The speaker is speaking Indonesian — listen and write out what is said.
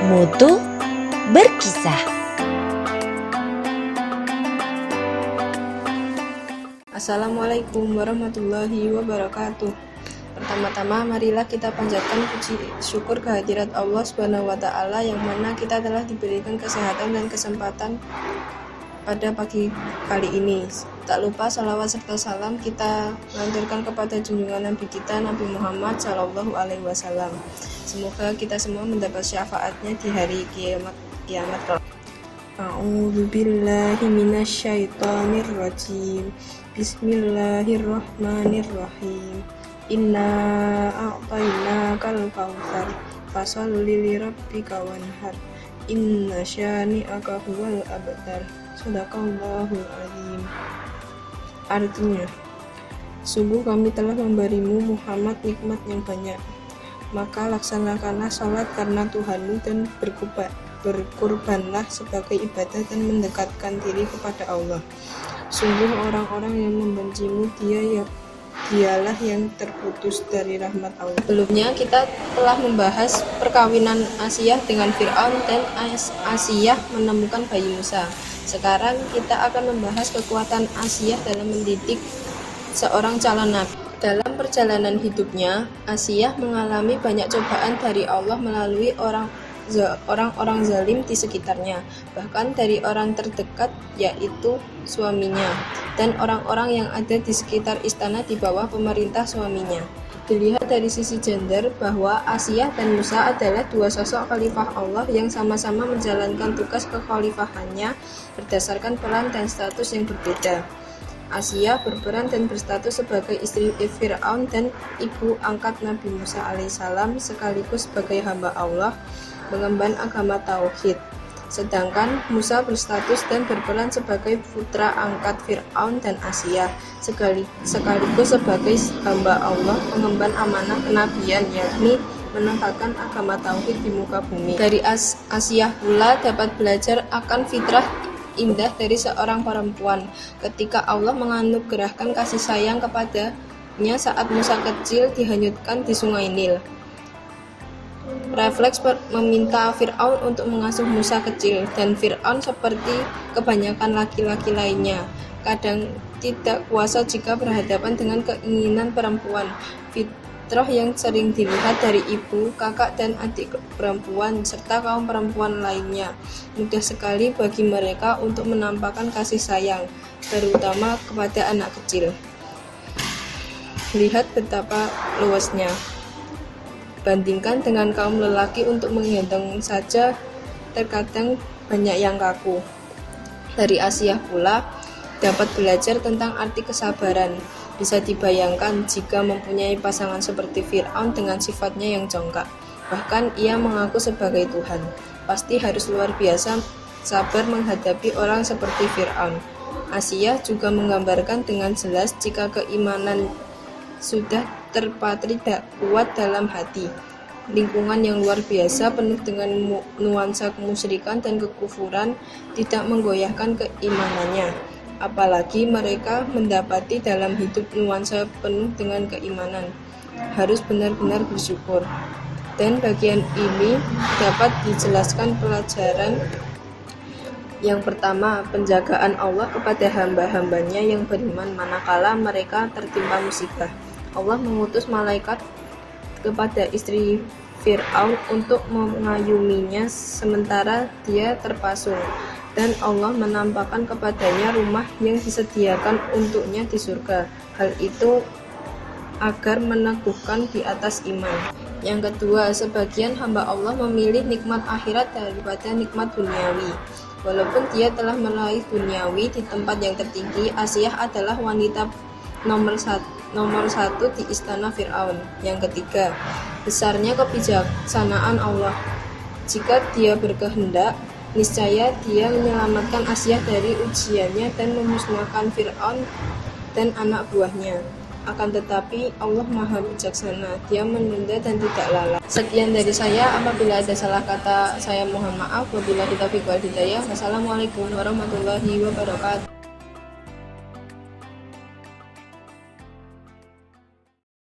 Mutu berkisah. Assalamualaikum warahmatullahi wabarakatuh. Pertama-tama marilah kita panjatkan puji syukur kehadirat Allah Subhanahu wa taala yang mana kita telah diberikan kesehatan dan kesempatan pada pagi kali ini. Tak lupa salawat serta salam kita lanturkan kepada junjungan Nabi kita Nabi Muhammad Shallallahu Alaihi Wasallam. Semoga kita semua mendapat syafaatnya di hari kiamat kelak. A'udzu billahi minasyaitonir rajim. Bismillahirrahmanirrahim. Inna a'tainakal kautsar fasholli lirabbika wanhar. Inna syani'aka huwal abtar. Shadaqallahul azim. Artinya, sungguh kami telah memberimu Muhammad nikmat yang banyak, maka laksanakanlah sholat karena Tuhanmu dan berkurbanlah sebagai ibadah dan mendekatkan diri kepada Allah. Sungguh orang-orang yang membencimu dialah yang terputus dari rahmat Allah. Sebelumnya kita telah membahas perkawinan Asiyah dengan Fir'aun dan Asiyah menemukan bayi Musa. Sekarang kita akan membahas kekuatan Asiyah dalam mendidik seorang calon nabi. Dalam perjalanan hidupnya, Asiyah mengalami banyak cobaan dari Allah melalui orang-orang zalim di sekitarnya, bahkan dari orang terdekat yaitu suaminya dan orang-orang yang ada di sekitar istana di bawah pemerintah suaminya. Dilihat dari sisi gender bahwa Asiyah dan Musa adalah dua sosok khalifah Allah yang sama-sama menjalankan tugas kekhalifahannya berdasarkan peran dan status yang berbeda. Asiyah berperan dan berstatus sebagai istri Fir'aun dan ibu angkat Nabi Musa alaihissalam sekaligus sebagai hamba Allah mengemban agama Tauhid. Sedangkan Musa berstatus dan berperan sebagai putra angkat Fir'aun dan Asiyah sekaligus sebagai hamba Allah mengemban amanah kenabian, yakni menegakkan agama Tauhid di muka bumi. Dari Asiyah pula dapat belajar akan fitrah indah dari seorang perempuan ketika Allah menganugerahkan kasih sayang kepadanya saat Musa kecil dihanyutkan di sungai Nil. Refleks meminta Fir'aun untuk mengasuh Musa kecil, dan Fir'aun seperti kebanyakan laki-laki lainnya kadang tidak kuasa jika berhadapan dengan keinginan perempuan. Fitrah yang sering dilihat dari ibu, kakak dan adik perempuan serta kaum perempuan lainnya mudah sekali bagi mereka untuk menampakkan kasih sayang, terutama kepada anak kecil. Lihat betapa luasnya. Bandingkan dengan kaum lelaki, untuk menggendong saja terkadang banyak yang kaku. Dari Asiyah pula dapat belajar tentang arti kesabaran. Bisa dibayangkan jika mempunyai pasangan seperti Fir'aun dengan sifatnya yang congkak. Bahkan ia mengaku sebagai Tuhan. Pasti harus luar biasa sabar menghadapi orang seperti Fir'aun. Asiyah juga menggambarkan dengan jelas jika keimanan sudah terpatri kuat dalam hati. Lingkungan yang luar biasa penuh dengan nuansa kemusyrikan dan kekufuran tidak menggoyahkan keimanannya. Apalagi mereka mendapati dalam hidup nuansa penuh dengan keimanan. Harus benar-benar bersyukur. Dan bagian ini dapat dijelaskan pelajaran yang pertama, penjagaan Allah kepada hamba-hambanya yang beriman manakala mereka tertimpa musibah. Allah mengutus malaikat kepada istri Fir'aun untuk mengayuminya sementara dia terpasung, dan Allah menampakkan kepadanya rumah yang disediakan untuknya di surga. Hal itu agar meneguhkan di atas iman. Yang kedua, sebagian hamba Allah memilih nikmat akhirat daripada nikmat duniawi. Walaupun dia telah meraih duniawi di tempat yang tertinggi, Asiyah adalah wanita nomor satu di istana Fir'aun. Yang ketiga, besarnya kebijaksanaan Allah. Jika dia berkehendak, niscaya dia menyelamatkan Asiyah dari ujiannya dan memusnahkan Fir'aun dan anak buahnya. Akan tetapi Allah Maha Bijaksana, Dia menunda dan tidak lalai. Sekian dari saya. Apabila ada salah kata, saya mohon maaf. Wabillahi taufiq wal hidayah. Wassalamualaikum warahmatullahi wabarakatuh.